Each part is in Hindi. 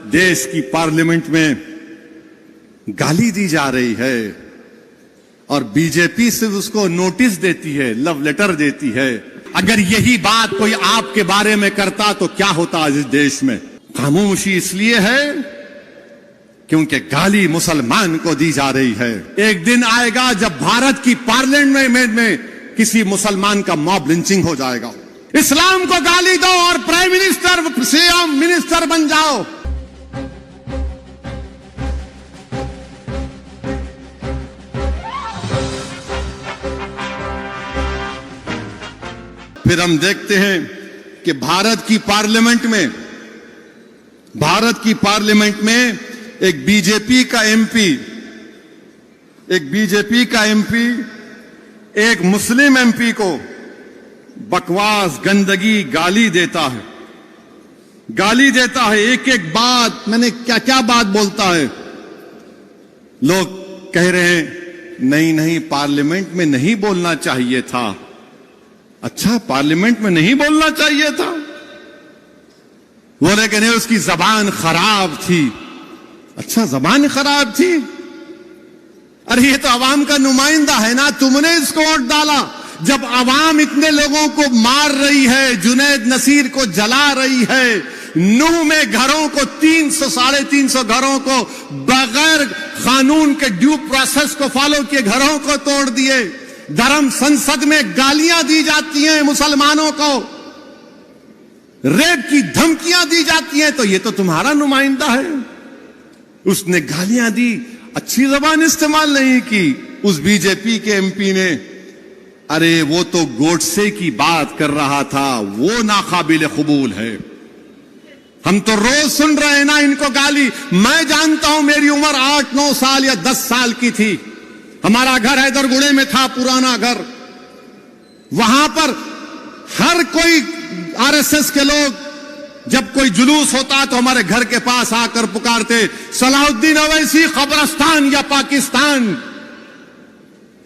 देश की पार्लियामेंट में गाली दी जा रही है और बीजेपी से उसको नोटिस देती है, लव लेटर देती है। अगर यही बात कोई आपके बारे में करता तो क्या होता इस देश में? खामोशी इसलिए है क्योंकि गाली मुसलमान को दी जा रही है। एक दिन आएगा जब भारत की पार्लियामेंट में किसी मुसलमान का मॉब लिंचिंग हो जाएगा। इस्लाम को गाली दो और प्राइम मिनिस्टर, सीएम, मिनिस्टर बन जाओ। फिर हम देखते हैं कि भारत की पार्लियामेंट में एक बीजेपी का एमपी एक मुस्लिम एमपी को बकवास, गंदगी, गाली देता है। एक एक बात, मैंने क्या क्या बात बोलता है। लोग कह रहे हैं नहीं पार्लियामेंट में नहीं बोलना चाहिए था। अच्छा, पार्लियामेंट में नहीं बोलना चाहिए था? बोले कि नहीं, उसकी जबान खराब थी। अच्छा, जबान खराब थी? अरे ये तो अवाम का नुमाइंदा है ना, तुमने इसको वोट डाला। जब अवाम इतने लोगों को मार रही है, जुनैद नसीर को जला रही है, नूह में घरों को 300-350 घरों को बगैर कानून के ड्यू प्रोसेस को फॉलो किए घरों को तोड़ दिए, धर्म संसद में गालियां दी जाती हैं मुसलमानों को, रेप की धमकियां दी जाती हैं, तो ये तो तुम्हारा नुमाइंदा है। उसने गालियां दी, अच्छी जबान इस्तेमाल नहीं की। उस बीजेपी के एमपी ने, अरे वो तो गोडसे की बात कर रहा था, वो नाकाबिल कबूल है। हम तो रोज सुन रहे हैं ना इनको गाली। मैं जानता हूं, मेरी उम्र 8-9 साल या 10 साल की थी। हमारा घर हैदरगुड़े में था, पुराना घर। वहां पर हर कोई आरएसएस के लोग, जब कोई जुलूस होता तो हमारे घर के पास आकर पुकारते, सलाहुद्दीन ओवैसी कब्रिस्तान या पाकिस्तान।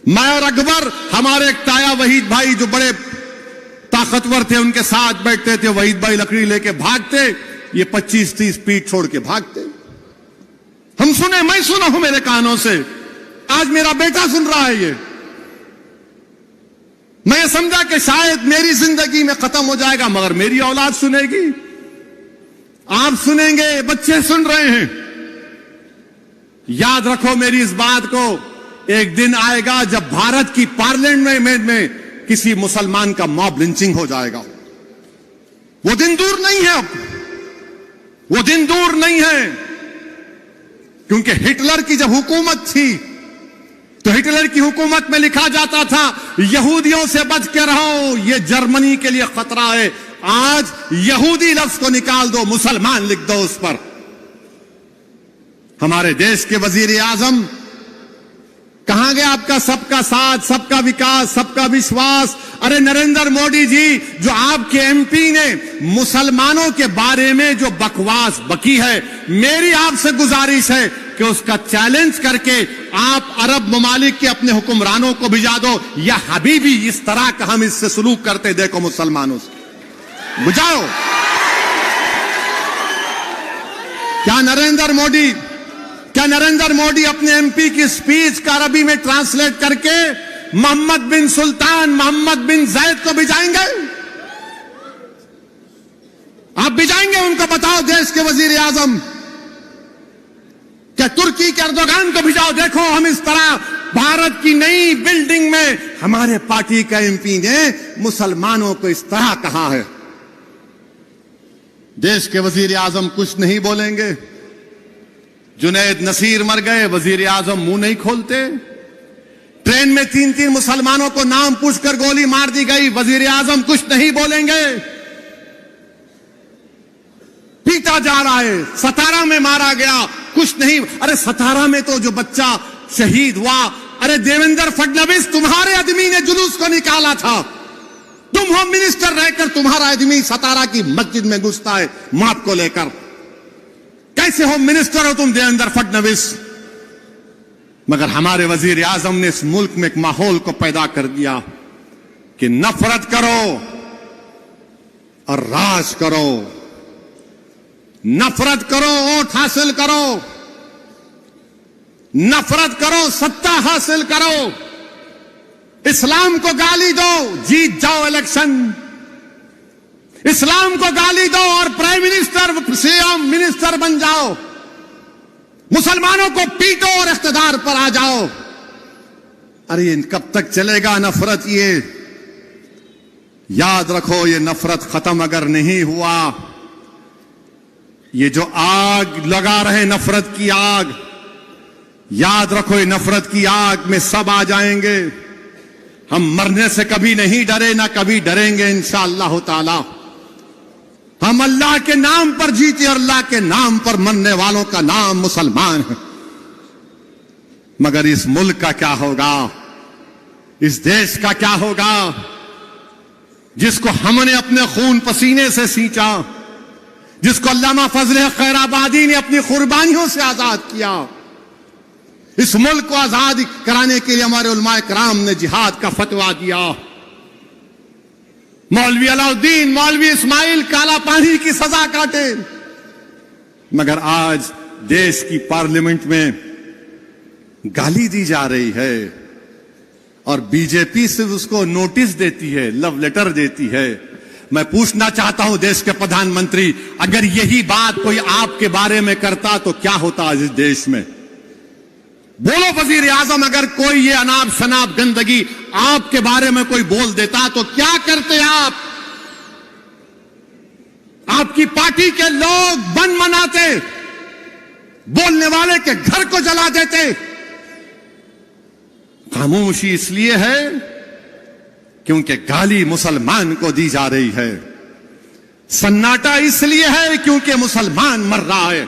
मैं और अकबर, हमारे एक ताया वहीद भाई जो बड़े ताकतवर थे, उनके साथ बैठते थे। वहीद भाई लकड़ी लेके भागते, ये 25-30 फीट छोड़ के भागते। मैं सुना हूं मेरे कानों से, आज मेरा बेटा सुन रहा है ये। मैं समझा कि शायद मेरी जिंदगी में खत्म हो जाएगा, मगर मेरी औलाद सुनेगी, आप सुनेंगे, बच्चे सुन रहे हैं। याद रखो मेरी इस बात को, एक दिन आएगा जब भारत की पार्लियामेंट में किसी मुसलमान का मॉब लिंचिंग हो जाएगा। वो दिन दूर नहीं है, वो दिन दूर नहीं है। क्योंकि हिटलर की जब हुकूमत थी तो हिटलर की हुकूमत में लिखा जाता था, यहूदियों से बच के रहो, ये जर्मनी के लिए खतरा है। आज यहूदी लफ्ज को निकाल दो, मुसलमान लिख दो उस पर। हमारे देश के वजीर आजम, कहां गया आपका सबका साथ, सबका विकास, सबका विश्वास? अरे नरेंद्र मोदी जी, जो आपके एमपी ने मुसलमानों के बारे में जो बकवास बकी है, मेरी आपसे गुजारिश है कि उसका चैलेंज करके आप अरब ममालिक के अपने हुक्मरानों को भिजा दो, या हबीबी इस तरह का हम इससे सलूक करते देखो मुसलमानों से, बुझाओ। क्या नरेंद्र मोदी अपने एमपी की स्पीच का अरबी में ट्रांसलेट करके मोहम्मद बिन सुल्तान, मोहम्मद बिन जायद को भिजाएंगे? आप भिजाएंगे उनको? बताओ देश के वजीर आजम। क्या तुर्की के अर्दोगान को भिजाओ? देखो हम इस तरह भारत की नई बिल्डिंग में हमारे पार्टी का एमपी ने मुसलमानों को इस तरह कहा है। देश के वजीर आजम कुछ नहीं बोलेंगे। जुनैद नसीर मर गए, वजीर आजम मुंह नहीं खोलते। ट्रेन में 3-3 मुसलमानों को नाम पूछकर गोली मार दी गई, वजीर आजम कुछ नहीं बोलेंगे। पीटा जा रहा है, सतारा में मारा गया, कुछ नहीं। अरे सतारा में तो जो बच्चा शहीद हुआ, अरे देवेंद्र फडणवीस तुम्हारे आदमी ने जुलूस को निकाला था। तुम होम मिनिस्टर रहकर तुम्हारा आदमी सतारा की मस्जिद में घुसता है मौत को लेकर। कैसे होम मिनिस्टर हो तुम देवेंद्र फडणवीस? मगर हमारे वजीर आजम ने इस मुल्क में एक माहौल को पैदा कर दिया कि नफरत करो और राज करो। नफरत करो, वोट हासिल करो, नफरत करो, सत्ता हासिल करो, इस्लाम को गाली दो, जीत जाओ इलेक्शन, इस्लाम को गाली दो और प्राइम मिनिस्टर, सीएम, मिनिस्टर बन जाओ, मुसलमानों को पीटो और इख्तिदार पर आ जाओ। अरे कब तक चलेगा नफरत? ये याद रखो, ये नफरत खत्म अगर नहीं हुआ, ये जो आग लगा रहे नफरत की आग, याद रखो ये नफरत की आग में सब आ जाएंगे। हम मरने से कभी नहीं डरे, ना कभी डरेंगे इंशाअल्लाह ताला। हम अल्लाह के नाम पर जीते और अल्लाह के नाम पर मरने वालों का नाम मुसलमान है। मगर इस मुल्क का क्या होगा, इस देश का क्या होगा, जिसको हमने अपने खून पसीने से सींचा, जिसको अल्लामा फजल खैराबादी ने अपनी कुर्बानियों से आजाद किया। इस मुल्क को आजाद कराने के लिए हमारे उलमाए कराम ने जिहाद का फतवा दिया। मौलवी अलाउद्दीन, मौलवी इस्माइल काला पानी की सजा काटे, मगर आज देश की पार्लियामेंट में गाली दी जा रही है और बीजेपी सिर्फ उसको नोटिस देती है, लव लेटर देती है। मैं पूछना चाहता हूं देश के प्रधानमंत्री, अगर यही बात कोई आपके बारे में करता तो क्या होता इस देश में? बोलो वजीर आजम, अगर कोई ये अनाप शनाप गंदगी आपके बारे में कोई बोल देता तो क्या करते आप? आपकी पार्टी के लोग बन मनाते, बोलने वाले के घर को जला देते। खामोशी इसलिए है क्योंकि गाली मुसलमान को दी जा रही है, सन्नाटा इसलिए है क्योंकि मुसलमान मर रहा है।